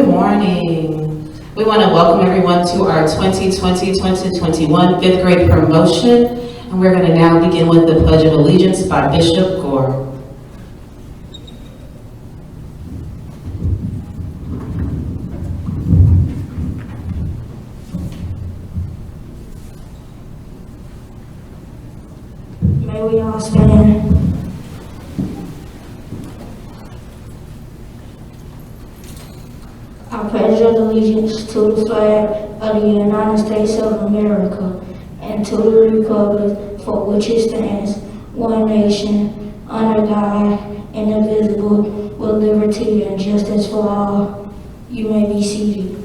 morning. We want to welcome everyone to our 2020-2021 fifth grade promotion, and we're going to now begin with the Pledge of Allegiance by Bishop Gore. May we all stand. I pledge allegiance to the flag of the United States of America and to the republic for which it stands, one nation, under God, indivisible, with liberty and justice for all. You may be seated.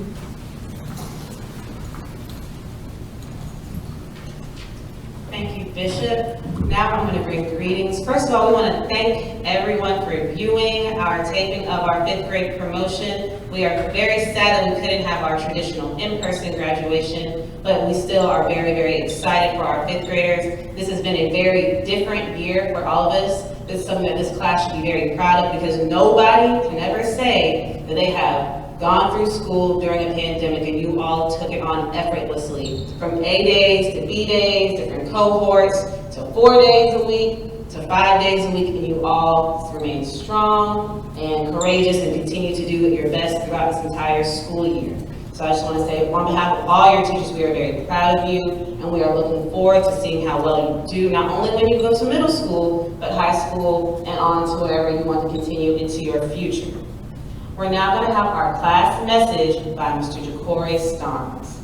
Thank you, Bishop. Now I'm going to bring greetings. First of all, we want to thank everyone for viewing our taping of our fifth grade promotion. We are very sad that we couldn't have our traditional in-person graduation, but we still are very, very excited for our fifth graders. This has been a very different year for all of us. This is something that this class should be very proud of, because nobody can ever say that they have gone through school during a pandemic and you all took it on effortlessly. From A days to B days, different cohorts, to 4 days a week, to 5 days a week, and you all remain strong and courageous and continue to do your best throughout this entire school year. So I just want to say, on behalf of all your teachers, we are very proud of you, and we are looking forward to seeing how well you do, not only when you go to middle school, but high school and on to wherever you want to continue into your future. We're now going to have our class message by Mr. Jacory Starnes.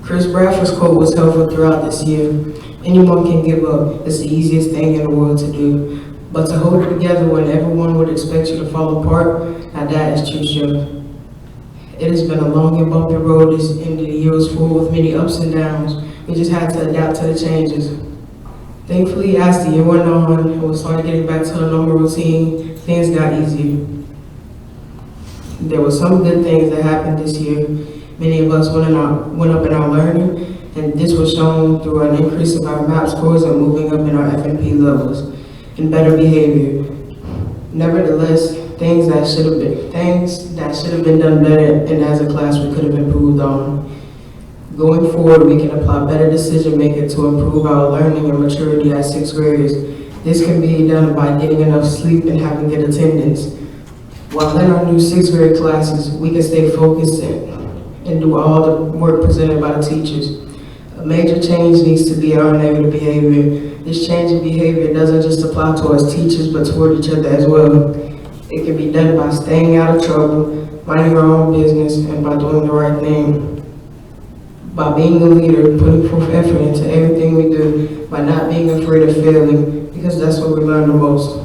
Chris Bradford's quote was helpful throughout this year. Anyone can give up. It's the easiest thing in the world to do. But to hold it together when everyone would expect you to fall apart, now that is true strength. It has been a long and bumpy road. This end of the year was full with many ups and downs. We just had to adapt to the changes. Thankfully, as the year went on and we started getting back to a normal routine, things got easier. There were some good things that happened this year. Many of us went up in our learning, and this was shown through an increase of our MAP scores and moving up in our FNP levels and better behavior. Nevertheless, things that should have been done better, and as a class we could have improved on. Going forward, we can apply better decision making to improve our learning and maturity as sixth graders. This can be done by getting enough sleep and having good attendance. While in our new sixth grade classes, we can stay focused and do all the work presented by the teachers. A major change needs to be our negative behavior. This change in behavior doesn't just apply towards teachers, but toward each other as well. It can be done by staying out of trouble, minding our own business, and by doing the right thing. By being a leader, putting forth effort into everything we do, by not being afraid of failing, because that's what we learn the most.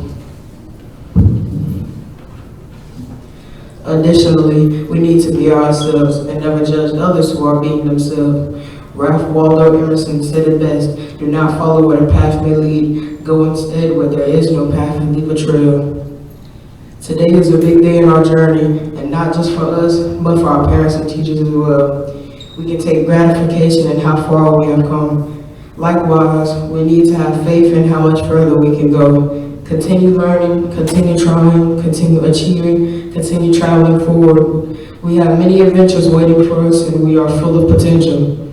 Additionally, we need to be ourselves and never judge others who are being themselves. Ralph Waldo Emerson said it best: do not follow where the path may lead, go instead where there is no path and leave a trail. Today is a big day in our journey, and not just for us, but for our parents and teachers as well. We can take gratification in how far we have come. Likewise, we need to have faith in how much further we can go. Continue learning, continue trying, continue achieving, continue traveling forward. We have many adventures waiting for us, and we are full of potential.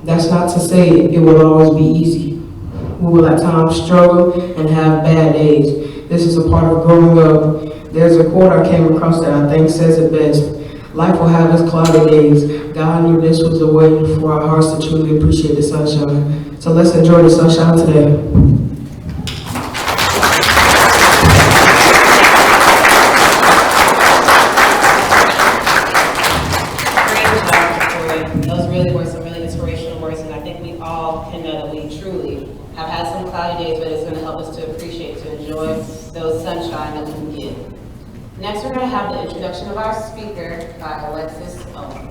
That's not to say it will always be easy. We will at times struggle and have bad days. This is a part of growing up. There's a quote I came across that I think says it best: life will have its cloudy days. God knew this was the way for our hearts to truly appreciate the sunshine. So let's enjoy the sunshine today. Next, we're going to have the introduction of our speaker by Alexis Owen.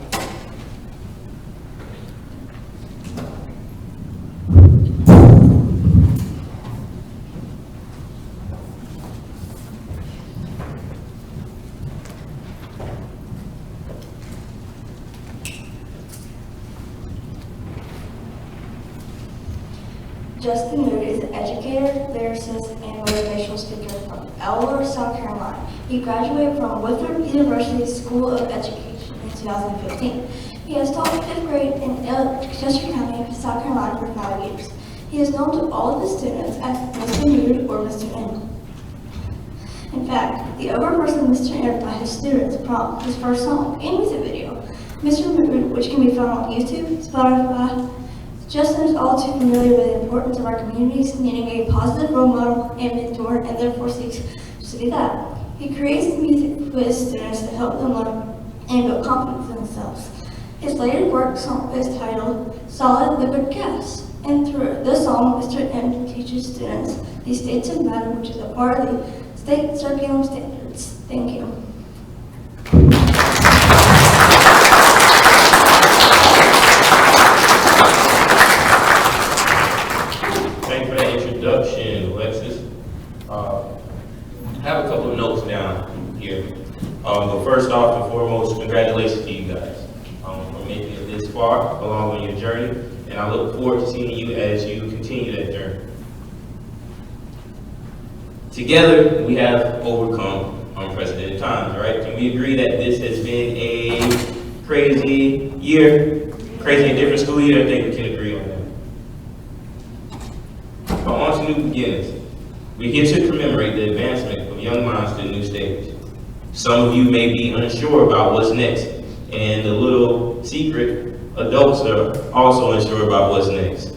Justin Mood is an educator, lyricist, and motivational speaker from Elmore, South Carolina. He graduated from Winthrop University School of Education in 2015. He has taught 5th grade in Chester County, South Carolina for 5 years. He is known to all of his students as Mr. Mood or Mr. M. In fact, the overperson Mr. M by his students from his first song and music video, Mr. Mood, which can be found on YouTube, Spotify. Justin is all too familiar with the importance of our communities needing a positive role model and mentor, and therefore seeks to do that. He creates music with his students to help them learn and build confidence in themselves. His latest work song is titled Solid Liquid Gas, and through this song, Mr. M teaches students the states of matter, which is a part of the state circulum standards. Thank you. Thanks for that introduction, Alexis. I have a couple of notes down here. But first off and foremost, congratulations to you guys for making it this far along on your journey. And I look forward to seeing you as you continue that journey. Together, we have overcome unprecedented times, right? Can we agree that this has been a crazy year, crazy and different school year? I think we can agree on that. But on to new beginnings. We're here to commemorate the advancement of young minds to a new stage. Some of you may be unsure about what's next, and the little secret, adults are also unsure about what's next.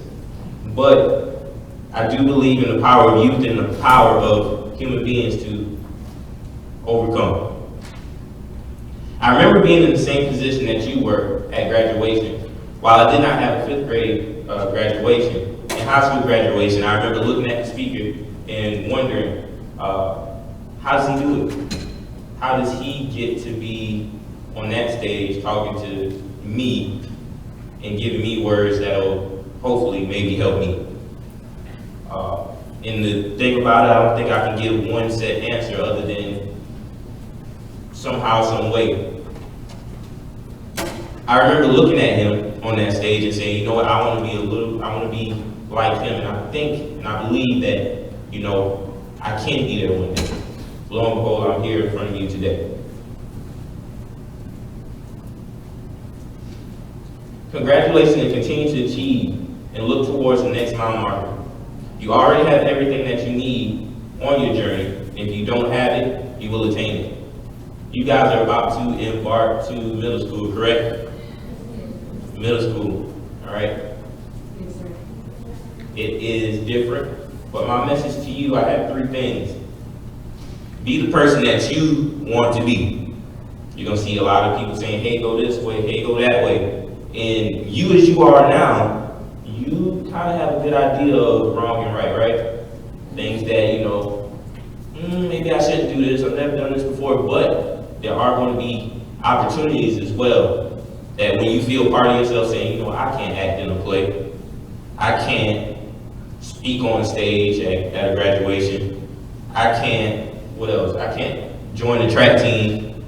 But I do believe in the power of youth and the power of human beings to overcome. I remember being in the same position that you were at graduation. While I did not have a 5th grade graduation, in high school graduation, I remember looking at the speaker and wondering, how does he do it? How does he get to be on that stage talking to me and giving me words that'll hopefully maybe help me? And the thing about it, I don't think I can give one set answer other than somehow, some way. I remember looking at him on that stage and saying, you know what, I want to be like him, and I think and I believe that, you know, I can be there one day. Lo and behold, I'm here in front of you today. Congratulations, and continue to achieve and look towards the next mile marker. You already have everything that you need on your journey. If you don't have it, you will attain it. You guys are about to embark to middle school, correct? Middle school, all right? It is different, but my message to you, I have 3 things. Be the person that you want to be. You're gonna see a lot of people saying, hey, go this way, hey, go that way. And you as you are now, you kind of have a good idea of wrong and right? Things that, you know, maybe I shouldn't do this, I've never done this before, but there are going to be opportunities as well that when you feel part of yourself saying, you know, I can't act in a play, I can't speak on a stage at a graduation, I can't, what else? I can't join the track team.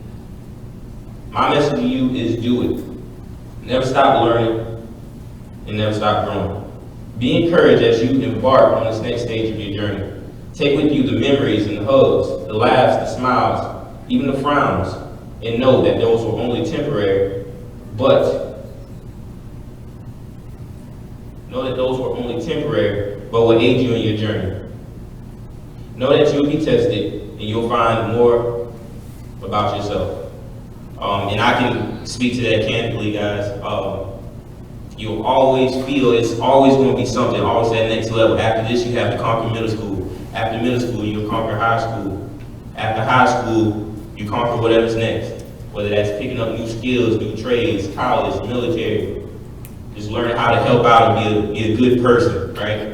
My message to you is do it. Never stop learning and never stop growing. Be encouraged as you embark on this next stage of your journey. Take with you the memories and the hugs, the laughs, the smiles, even the frowns, and know that those were only temporary, but will aid you in your journey. Know that you'll be tested and you'll find more about yourself. And I can speak to that candidly, guys. You'll always feel it's always going to be something, always that next level. After this, you have to conquer middle school. After middle school, you'll conquer high school. After high school, you conquer whatever's next. Whether that's picking up new skills, new trades, college, military. Just learning how to help out and be a good person, right?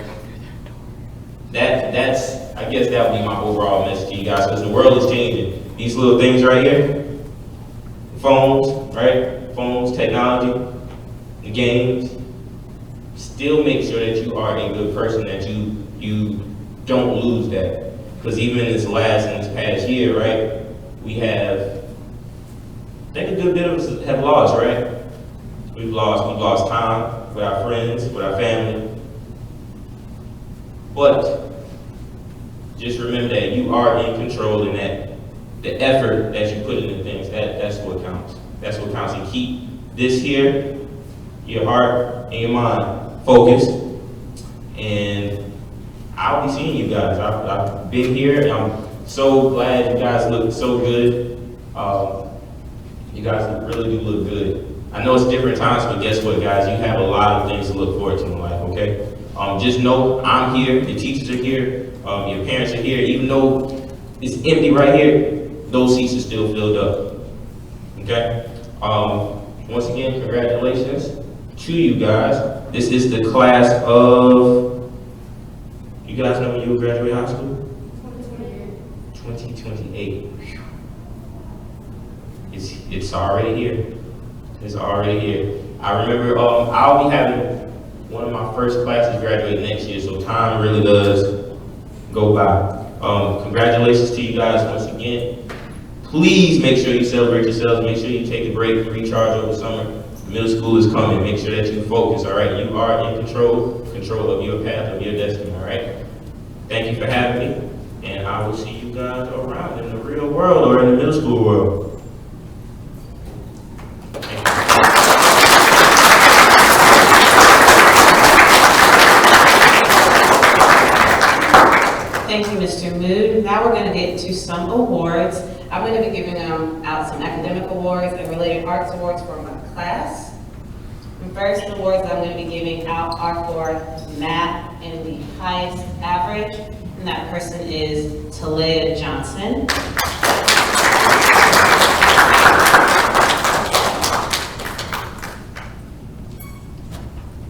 I guess that would be my overall message to you guys, because the world is changing. These little things right here, phones, right? Phones, technology, the games. Still make sure that you are a good person, that you don't lose that. Because even in this past year, right, we have, I think a good bit of us have lost, right? We've lost time with our friends, with our family. But just remember that you are in control, and that the effort that you put into things, that's what counts. That's what counts. And keep this here, your heart and your mind focused. And I'll be seeing you guys. I've been here, and I'm so glad you guys look so good. You guys really do look good. I know it's different times, but guess what, guys? You have a lot of things to look forward to in life, okay? Just know I'm here, the teachers are here, your parents are here. Even though it's empty right here, those seats are still filled up, okay? Once again, congratulations to you guys. This is the class of, you guys know when you will graduate high school? 2028. It's already here. It's already here. I remember I'll be having one of my first classes graduate next year, so time really does go by. Congratulations to you guys once again. Please make sure you celebrate yourselves. Make sure you take a break, recharge over summer. Middle school is coming. Make sure that you focus, all right? You are in control of your path, of your destiny, all right? Thank you for having me, and I will see you guys around in the real world or in the middle school world. Thank you, Mr. Mood. Now we're going to get to some awards. I'm going to be giving out some academic awards and related arts awards for my class. The first awards that I'm going to be giving out are for math in the highest average, and that person is Talia Johnson.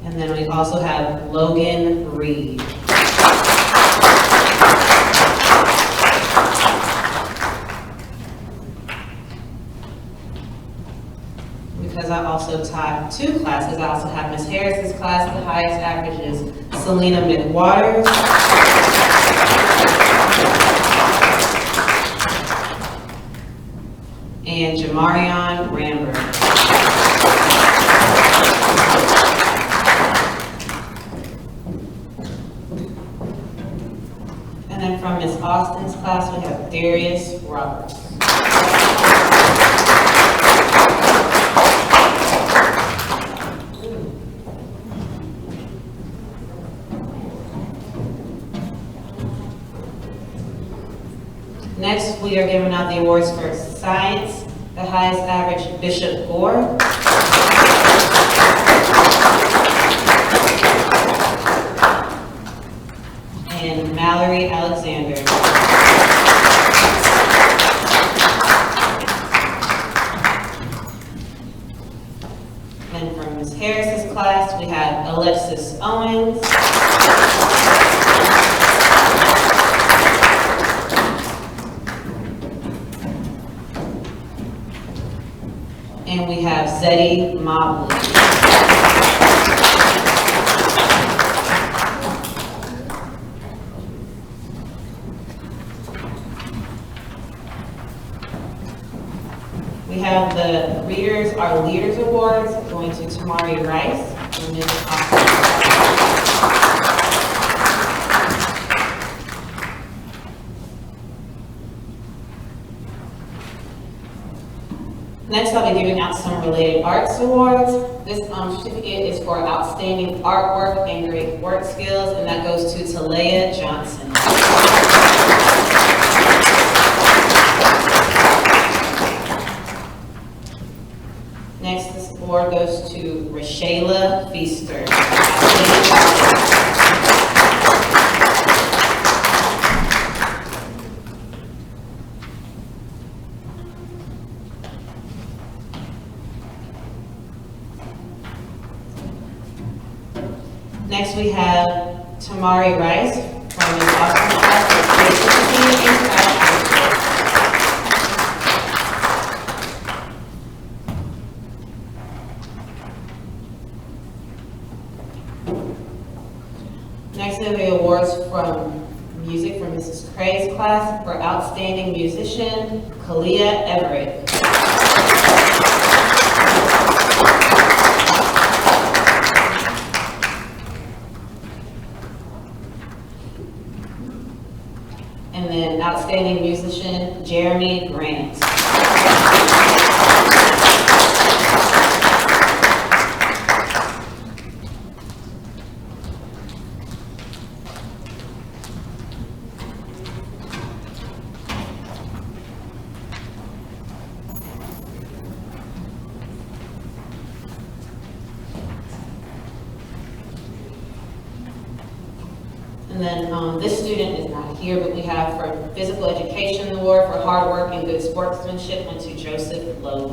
And then we also have Logan Reed. Because I also taught two classes, I also have Ms. Harris's class. The highest average is Selena McWaters. And Jamarion Rambert. And then from Ms. Austin's class, we have Darius Roberts. Next, we are giving out the awards for science. The highest average, Bishop Gore. And Mallory Alexander. And from Ms. Harris's class, we have Alexis Owens. And we have Zeddy Mobley. We have the readers, our leaders awards, going to Tamari Rice and Ms. Austin. Next, I'll be giving out some related arts awards. This certificate is for outstanding artwork and great work skills, and that goes to Talia Johnson. Next, this award goes to Rashayla Feaster. Next, we have Tamari Rice from Ms. Austin's class for creativity and fashion. Next, we have the awards from music from Mrs. Cray's class for outstanding musician, Kalia Everett. And then this student is not here, but we have for physical education award for hard work and good sportsmanship went to Joseph Lowe.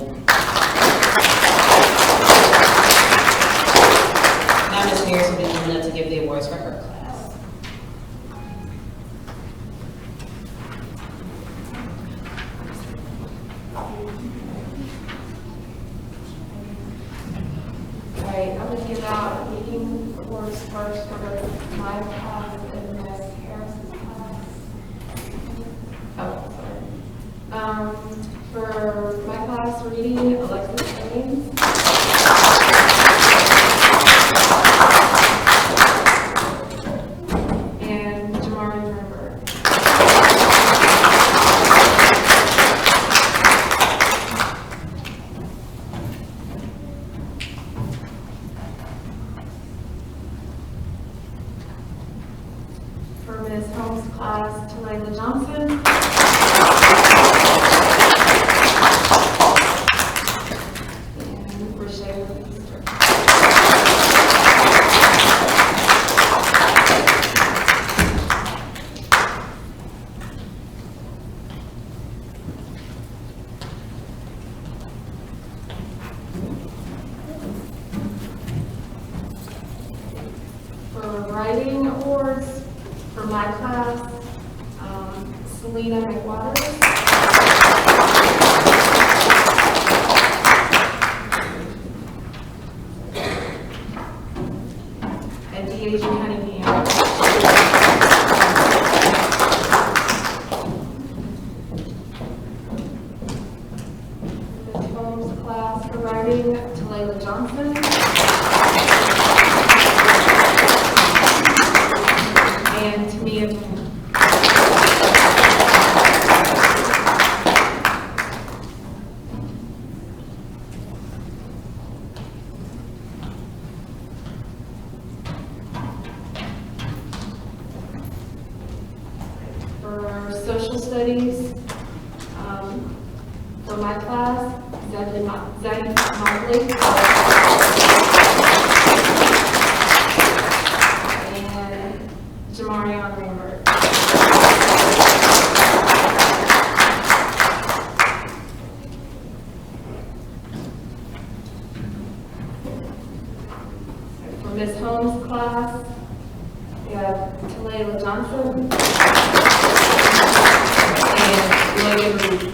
Now Ms. Mears will be coming up to give the awards for her class. Alright, I'm going to give out reading awards first for my class and Ms. Harris's class. Oh, sorry. For my class, reading, Alexis Haynes. And Jamari Herbert. For Ms. Holmes' class, Talayla Johnson. And Rashay Easter. For writing awards, for my class, Selena McWaters. And D.H. Cunningham. Ms. Holmes' class for writing, Talayla Johnson. And Tamia Moon. For social studies, for my class, Zadie Motley. And Jamarion Greenberg. For Ms. Holmes' class, we have Talayla Johnson and Logan Reed.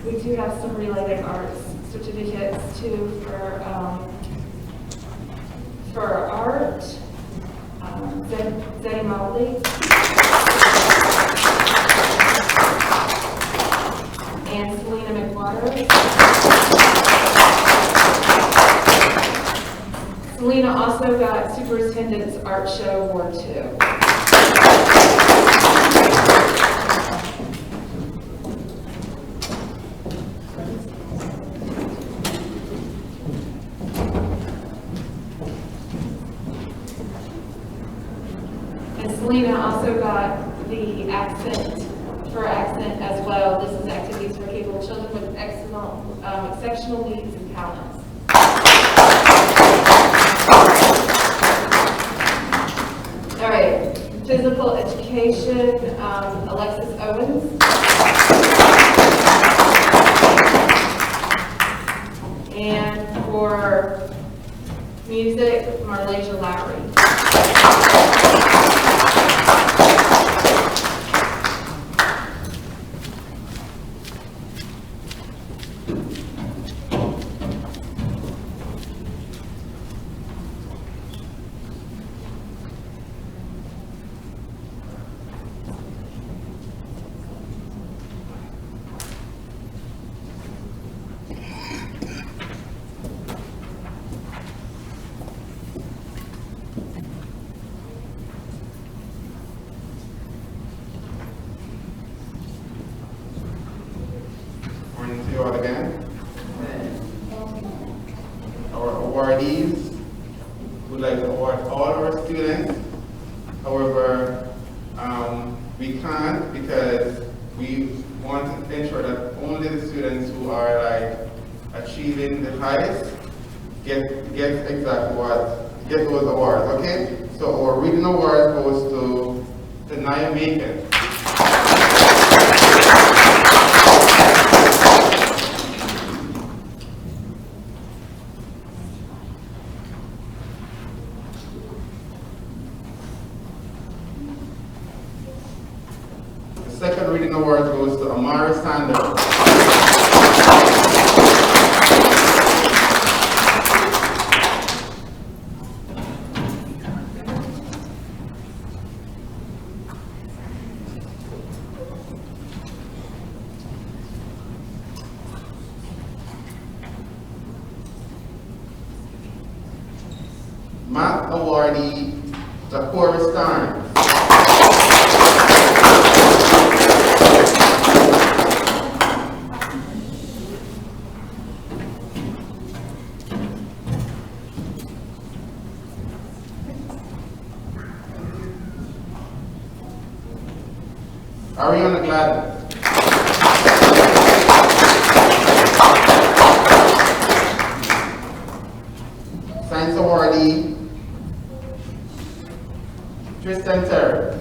We do have some related arts certificates too for art. Zadie Motley. And Selena McWaters. Selena also got Superintendent's Art Show Award too. And Selena also got the accent as well. This is activities for capable children with exceptional needs and talents. All right, physical education, Alexis Owens. And for music, Marlasia Lowry. Morning to you all again. Our awardees we want to ensure that only the students who are like achieving the highest get exactly get those awards, okay? So our reading award goes to Naya Macon. The second reading award goes to Amari Sanders. Math awardee, Zachora Stein. Ariana Gladden. Science awardee, Tristan Terry.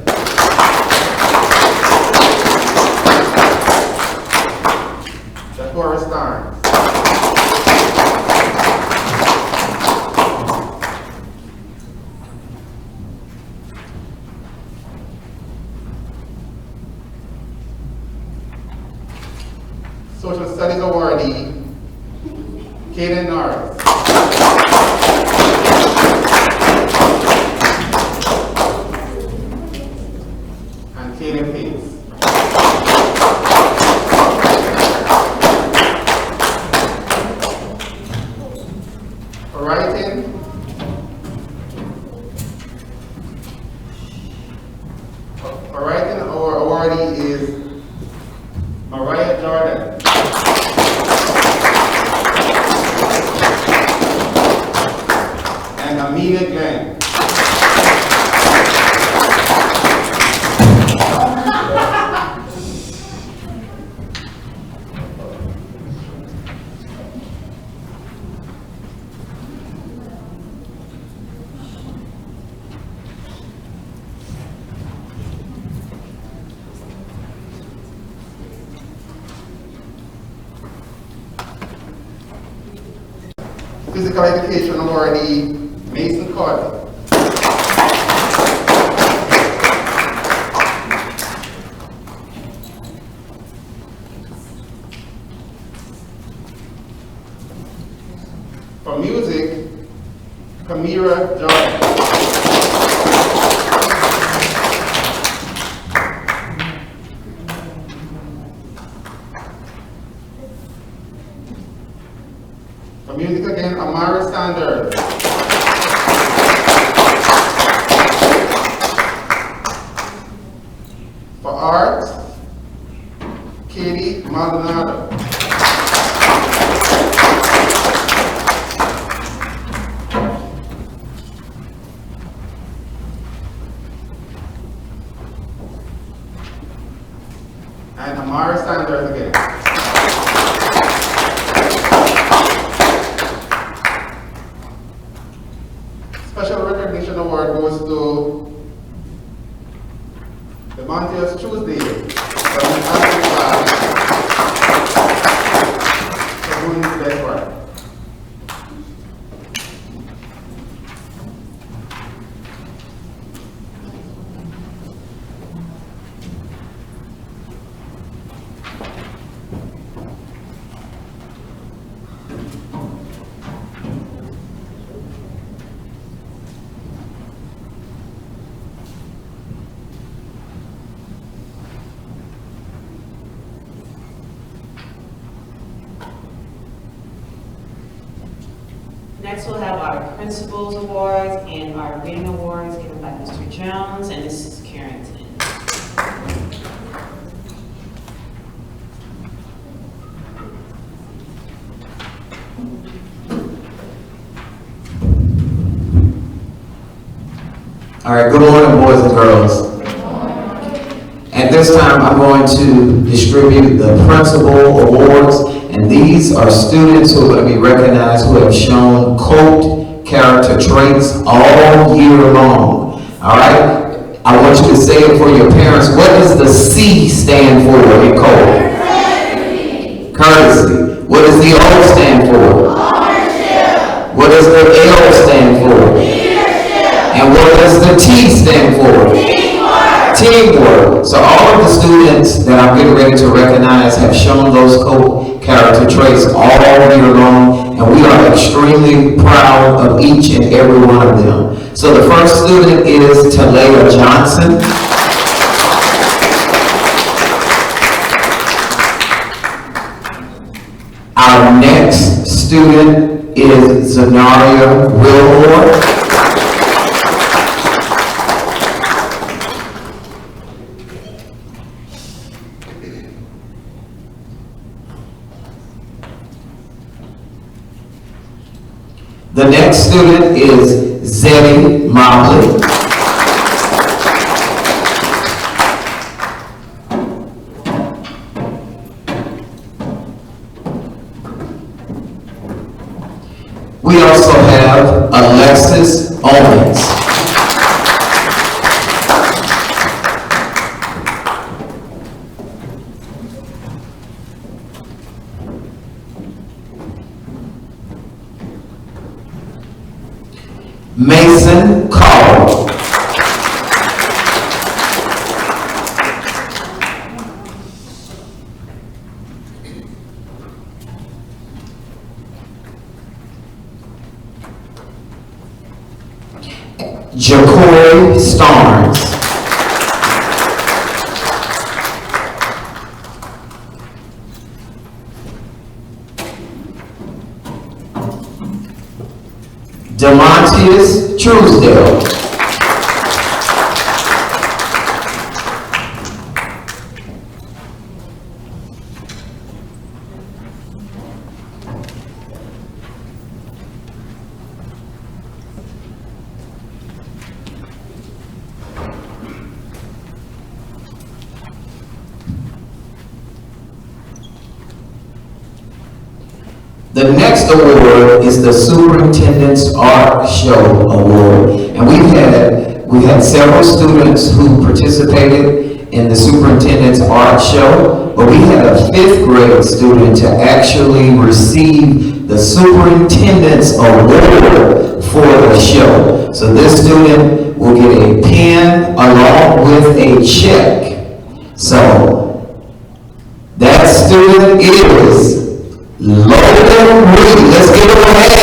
Zachora Stein. Social Studies awardee, Kaden Norris. And Kaden Pace. For writing, our awardee is Mariah Jordan. And Amelia Glenn. Physical Education awardee, Mason COLT. For music, Kamira Jordan. For music again, Amara Sanders. For art, Katie Maldonado. And Amara Sanders again. Special recognition award goes to the Montius Tuesday from the African class for doing his best work. Next, we'll have our Principals Awards and our Reading Awards given by Mr. Jones and Mrs. Carrington. All right, good morning, boys and girls. And this time, I'm going to distribute the principal awards, and these are students who are going to be recognized who have shown COLT character traits all year long. All right? I want you to say it for your parents. What does the C stand for in COLT? Courtesy. What does the O stand for? Ownership. What does the L stand for? Leadership. And what does the T stand for? Teamwork. So all of the students that I'm getting ready to recognize have shown those COLT character traits all year long, and we are extremely proud of each and every one of them. So the first student is Talia Johnson. Our next student is Zenaria Wilmore. The next student is Zeddy Mobley. We also have Alexis Owens. Mason Carl. Jacory Starnes. Demontius Truesdale. The next award is the Superintendent's Art Show Award. And we had several students who participated in the Superintendent's Art Show, but we had a 5th grade student to actually receive the Superintendent's Award for the show. So this student will get a pen along with a check. So that student is Logan Reed. Let's give him a hand.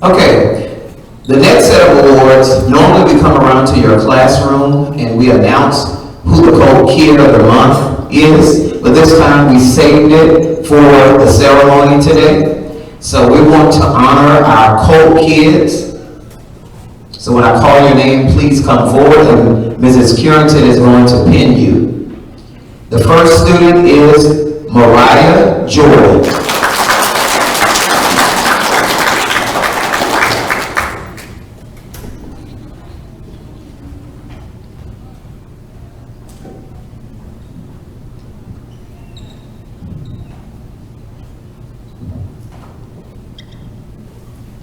Okay, the next set of awards, normally we come around to your classroom and we announce who the COLT Kid of the Month is, but this time we saved it for the ceremony today. So we want to honor our COLT kids. So when I call your name, please come forward and Mrs. Curington is going to pin you. The first student is Mariah Jordan.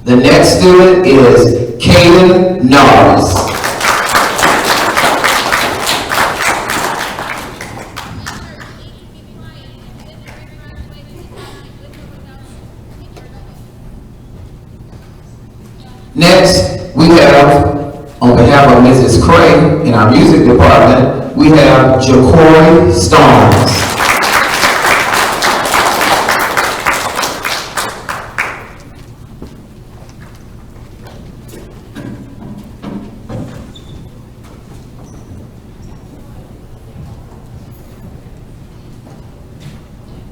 The next student is Kaden Norris. Next, we have, on behalf of Mrs. Cray in our music department, we have Jacory Starnes.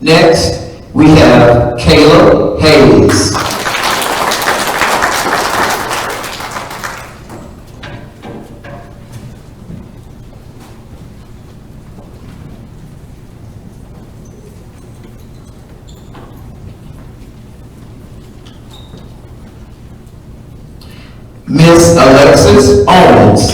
Next, we have Caleb Hayes. Miss Alexis Owens.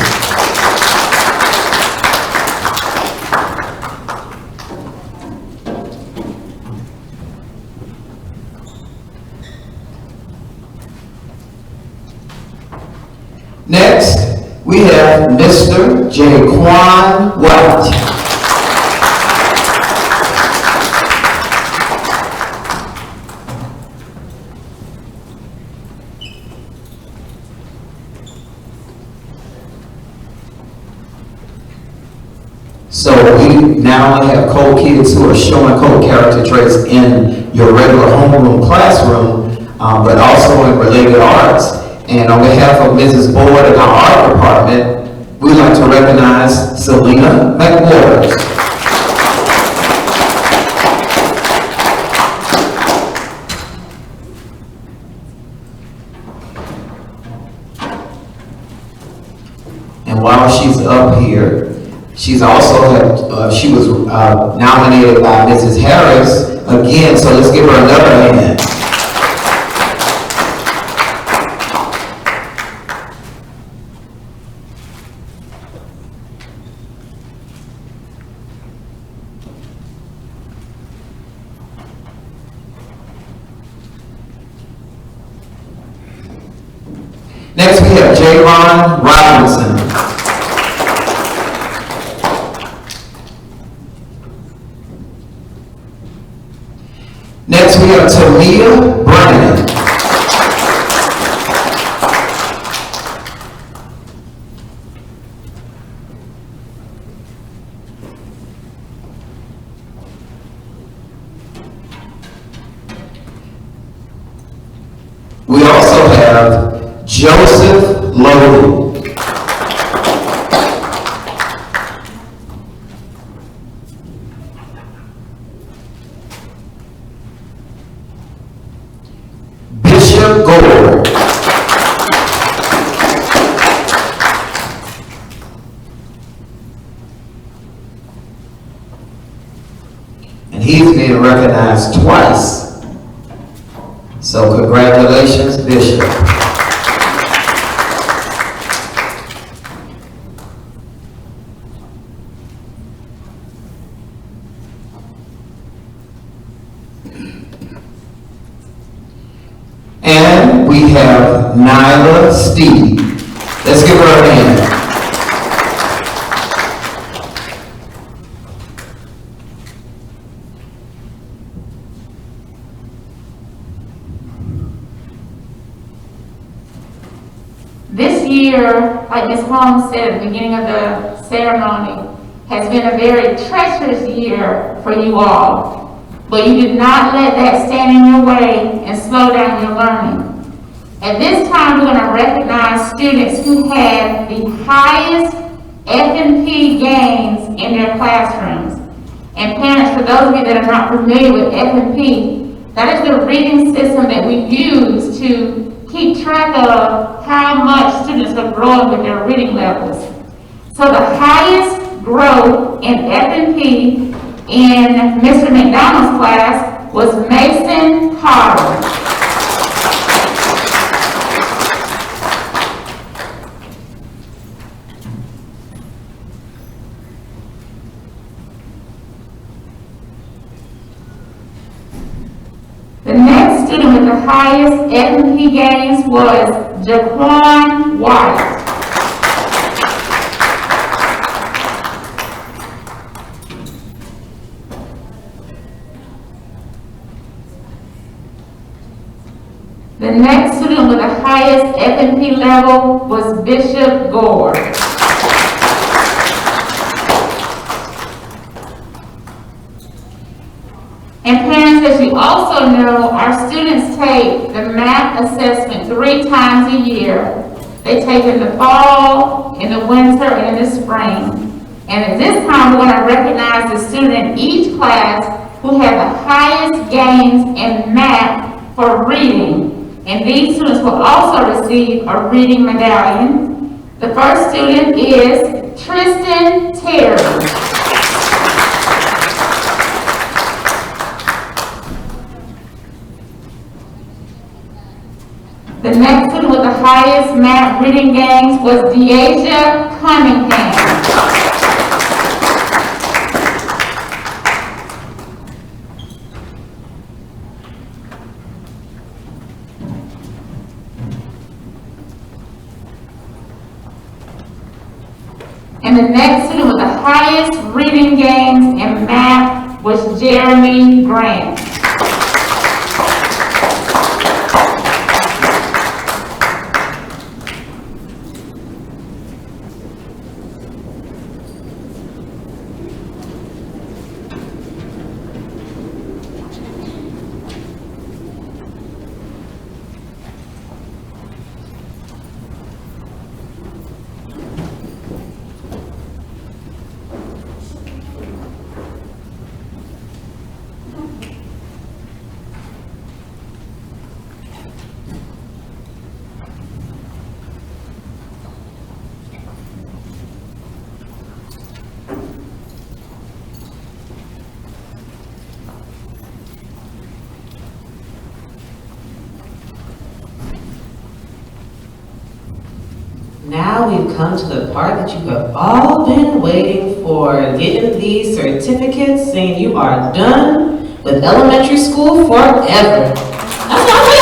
Next, we have Mr. Jaquan White. So we now only have COLT kids who are showing COLT character traits in your regular homeroom classroom, but also in related arts. And on behalf of Mrs. Board and our art department, we'd like to recognize Selena McWaters. And while she's up here, she's also she was nominated by Mrs. Harris again, so let's give her another hand. Next, we have Javon Robinson. Next, we have Tamia Brandon. We also have Joseph Logan. Bishop Gore. And he's being recognized twice. So congratulations, Bishop. And we have Nyla Steve. Let's give her a hand. This year, like Ms. Holmes said at the beginning of the ceremony, has been a very treacherous year for you all. But you did not let that stand in your way and slow down your learning. At this time, we're going to recognize students who had the highest F&P gains in their classrooms. And parents, for those of you that are not familiar with F&P, that is the reading system that we use to keep track of how much students are growing with their reading levels. So the highest growth in F&P in Mr. McDonald's class was Mason Carter. The next student with the highest F&P gains was Jaquan White. The next student with the highest F&P level was Bishop Gore. And parents, as you also know, our students take the math assessment 3 times a year. They take it in the fall, in the winter, and in the spring. And at this time, we're going to recognize the student in each class who had the highest gains in math for reading. And these students will also receive a reading medallion. The first student is Tristan Terry. The next student with the highest math reading gains was Deasia Cunningham. And the next student with the highest reading gains in math was Jeremy Grant. Now we've come to the part that you have all been waiting for, getting these certificates saying you are done with elementary school forever. That's not me.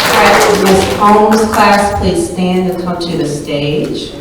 All right, would Ms. Holmes' class please stand and come to the stage?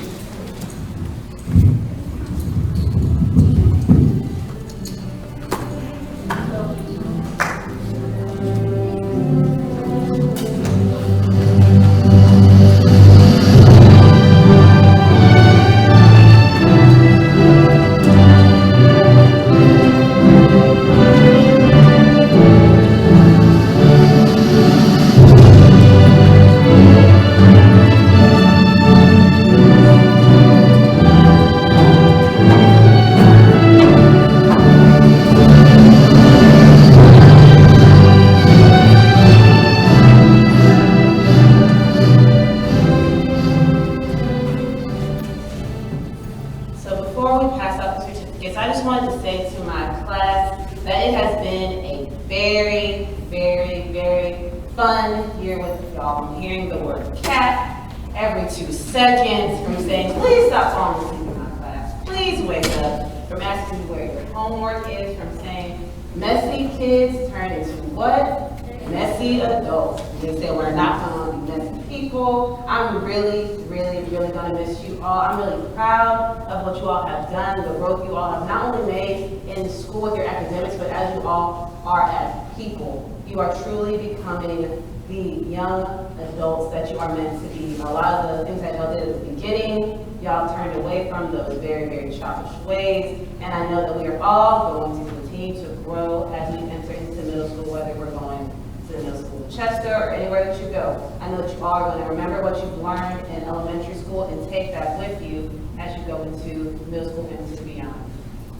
Fun year with y'all. I'm hearing the word cat every 2 seconds, from saying, please stop falling asleep in my class. Please wake up. From asking you where your homework is, from saying messy kids turn into what? Messy adults. They say we're not going to be messy people. I'm really going to miss you all. I'm really proud of what you all have done, the growth you all have not only made in school with your academics, but as you all are as people. You are truly becoming the young adults that you are meant to be. A lot of the things that y'all did at the beginning, y'all turned away from those very childish ways. And I know that we are all going to continue to grow as we enter into middle school, whether we're going to the middle school of Chester or anywhere that you go. I know that you all are going to remember what you've learned in elementary school and take that with you as you go into middle school and into beyond.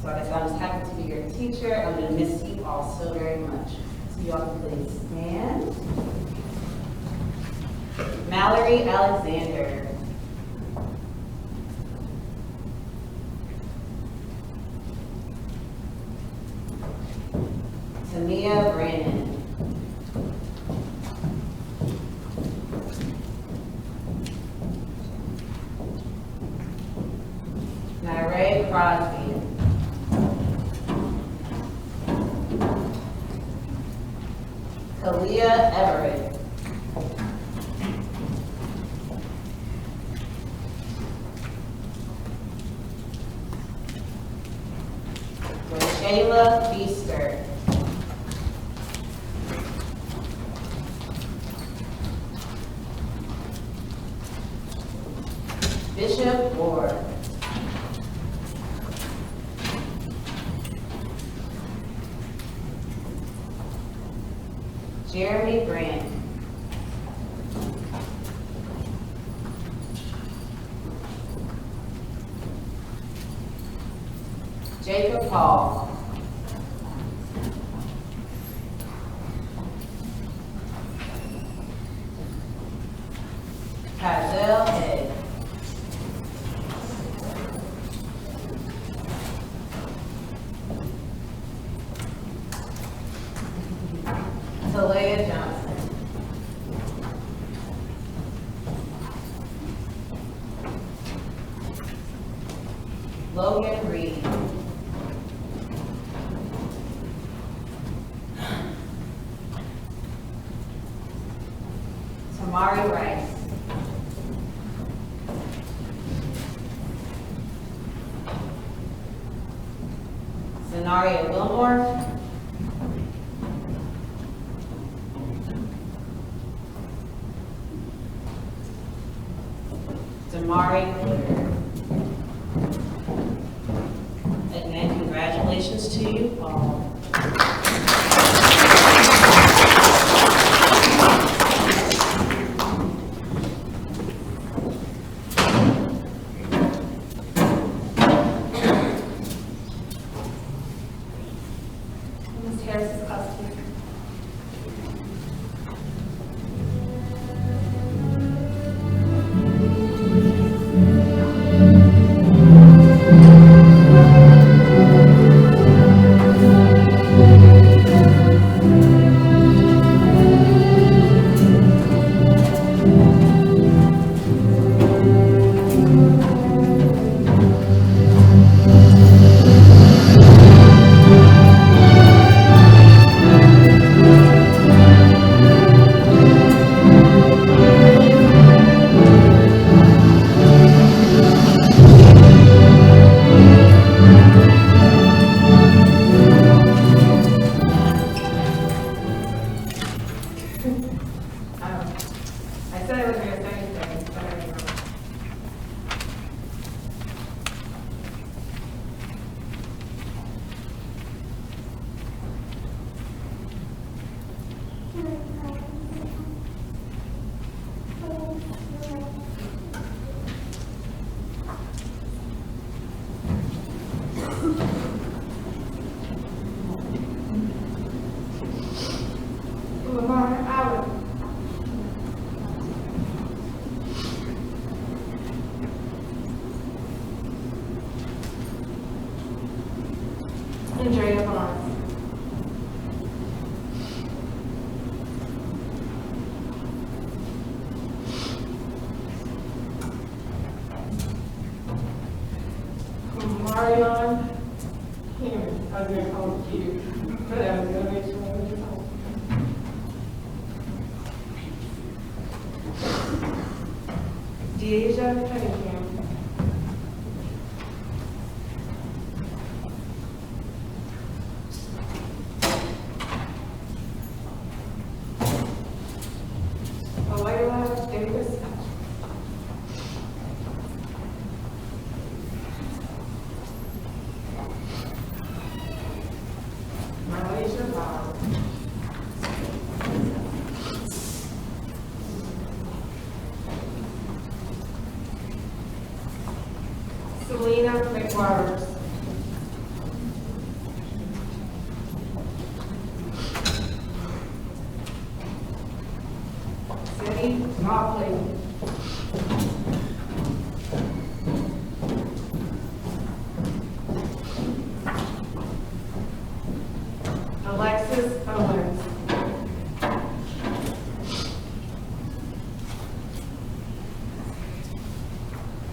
So like I said, I'm just happy to be your teacher. I'm going to miss you all so very much. You all can please stand. Mallory Alexander. Tamia Brandon. Nairae Crosby. Kalia Everett. Shayla Feaster. Bishop Ward. Jeremy Grant. Jacob Hall. Kazel Hay. Talia Johnson. Logan Reed. Tamari Rice. Zenaria Wilmore. Damari Clear. Again, congratulations to you all. Ms. Harris's class, please. I said I was going to say anything, but I didn't know. Lamar Allen. Andrea Barnes. Marion Hammond. I was going to call it you, but I was going to make sure I was called. Deasia Cunningham. Alayla Davis. Malaysia Bob. Selena McWaters. Cindy Motley. Alexis Owens.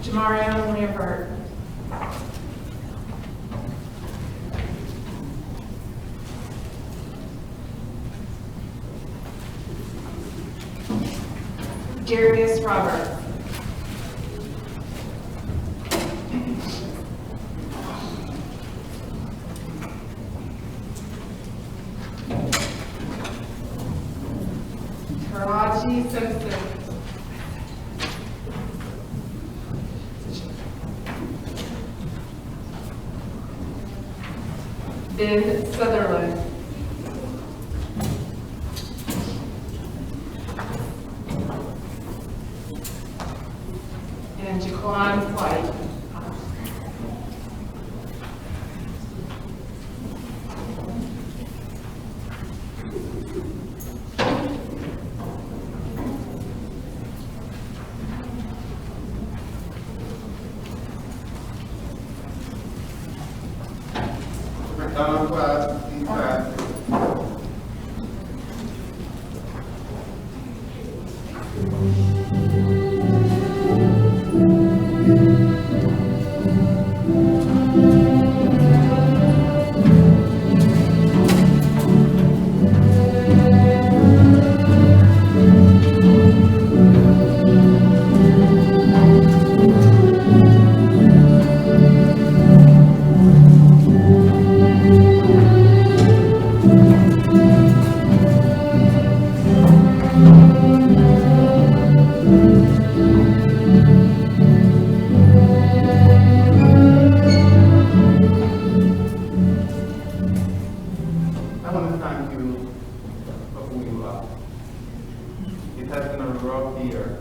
Jamarion Lambert. Darius Roberts. Karachi Simpson. Ben Sutherland. And Jaquan White. Down class, please stand. I want to thank you for who you are. It has been a rough year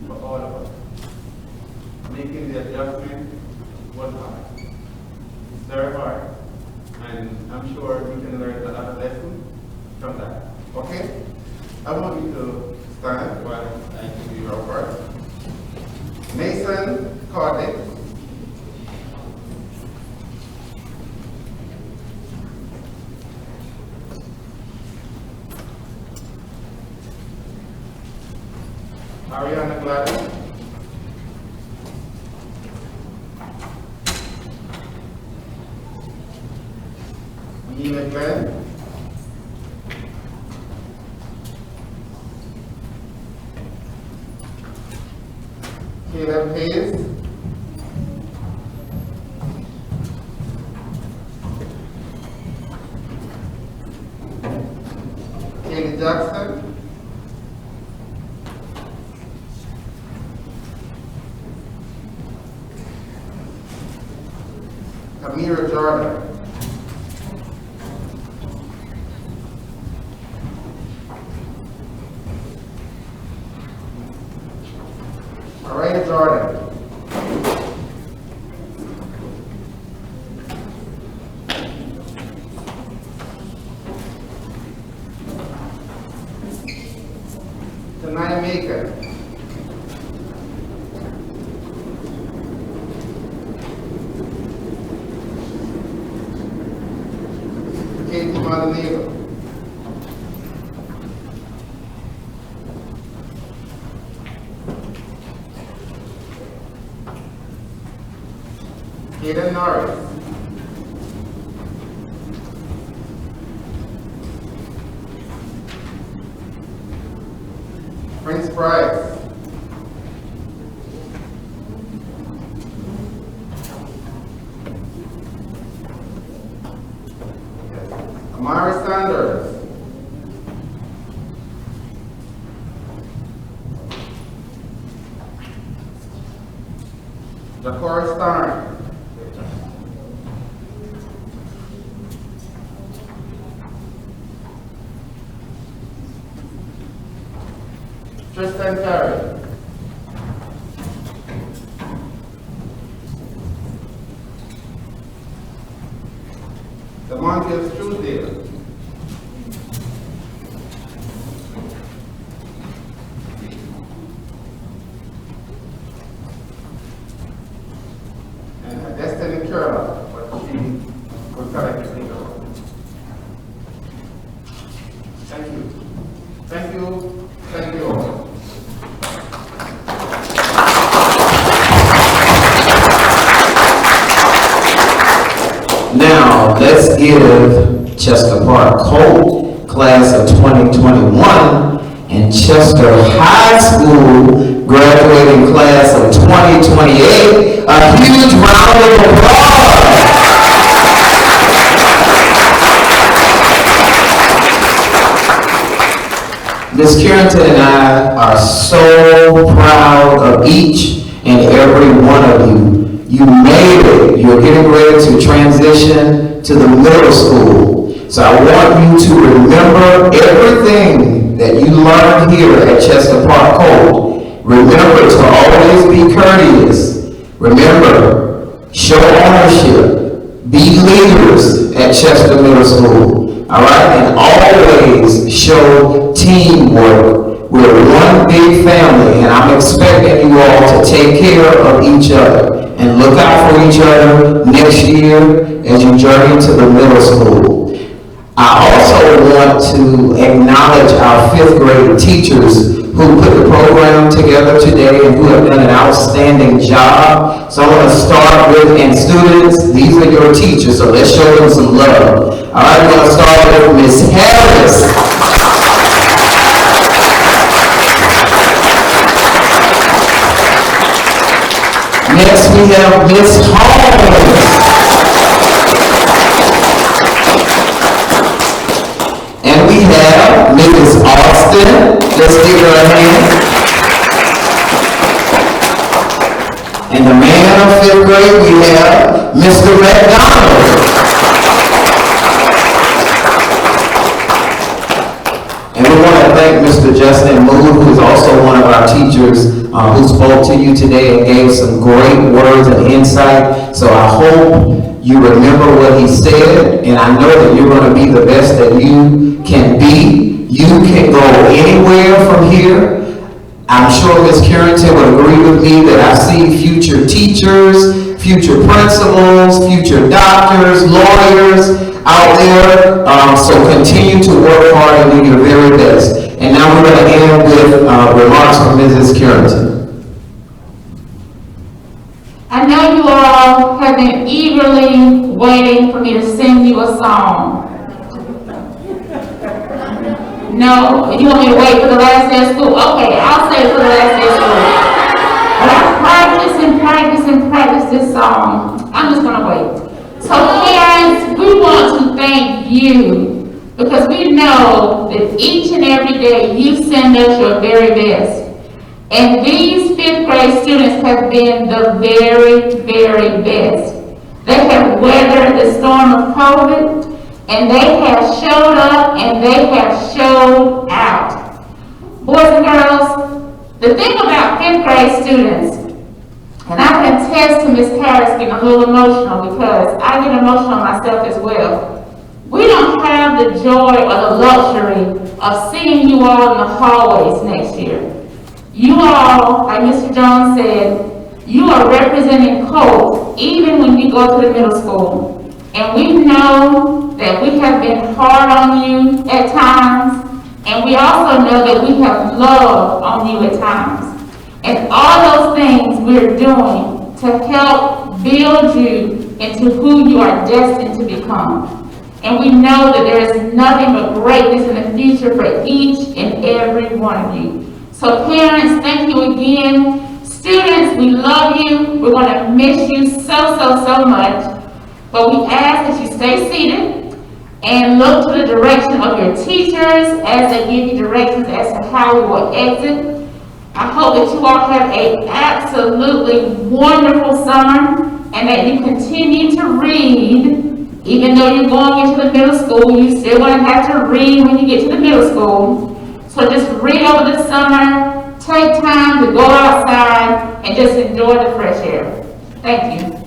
for all of us. Making the adjustment was hard. It's very hard. And I'm sure you can learn a lot of lessons from that. Okay? I want you to stand while I give you your word. Mason COLT. Ariana Gladys. Nina Glenn. Caleb Hayes. Kaylee Jackson. Amira Jordan. Mariah Jordan. Tanaya Maker. Katie Maldonado. Hayden Norris. Prince Price. Amari Sanders. Dakora Starn. Tristan Terry. Demontius Truesdale. And Destiny Curla, but she was collectively known. Thank you. Thank you. Thank you all. Now, let's give Chester Park COLT class of 2021 and Chester High School graduating class of 2028 a huge round of applause. Ms. Carrington and I are so proud of each and every one of you. You made it. You're getting ready to transition to the middle school. So I want you to remember everything that you learned here at Chester Park COLT. Remember to always be courteous. Remember, show ownership. Be leaders at Chester Middle School. All right? And always show teamwork. We're one big family, and I'm expecting you all to take care of each other. and look out for each other next year as you journey to the middle school. I also want to acknowledge our 5th grade teachers who put the program together today and who have done an outstanding job. So I want to start with, and students, these are your teachers, so let's show them some love. All right, we're going to start with Miss Harris. Next, we have Miss Holmes. And we have Mrs. Austin. Let's give her a hand. And the man of 5th grade, we have Mr. McDonald. And we want to thank Mr. Justin Mood, who is also one of our teachers, who spoke to you today and gave some great words and insight. So I hope you remember what he said, and I know that you're going to be the best that you can be. You can go anywhere from here. I'm sure Ms. Carrington would agree with me that I see future teachers, future principals, future doctors, lawyers out there. So continue to work hard and do your very best. And now we're going to end with remarks from Mrs. Carrington. I know you all have been eagerly waiting for me to sing you a song. No? You want me to wait for the last day of school? Okay, I'll say it for the last day of school. But I practice this song. I'm just gonna wait. So parents, we want to thank you because we know that each and every day you send us your very best. And these 5th grade students have been the very, very best. They have weathered the storm of COVID, and they have showed up and they have showed out. Boys and girls, the thing about 5th grade students, and I can attest to Ms. Harris getting a little emotional because I get emotional myself as well. We don't have the joy or the luxury of seeing you all in the hallways next year. You all, like Mr. Jones said, you are representing COLT even when you go to the middle school. And we know that we have been hard on you at times, and we also know that we have loved on you at times. And all those things we're doing to help build you into who you are destined to become. And we know that there is nothing but greatness in the future for each and every one of you. So parents, thank you again. Students, we love you. We're going to miss you so much. But we ask that you stay seated and look to the direction of your teachers as they give you directions as to how we will exit. I hope that you all have an absolutely wonderful summer and that you continue to read. Even though you're going into the middle school, you still going to have to read when you get to the middle school. So just read over the summer, take time to go outside, and just enjoy the fresh air. Thank you.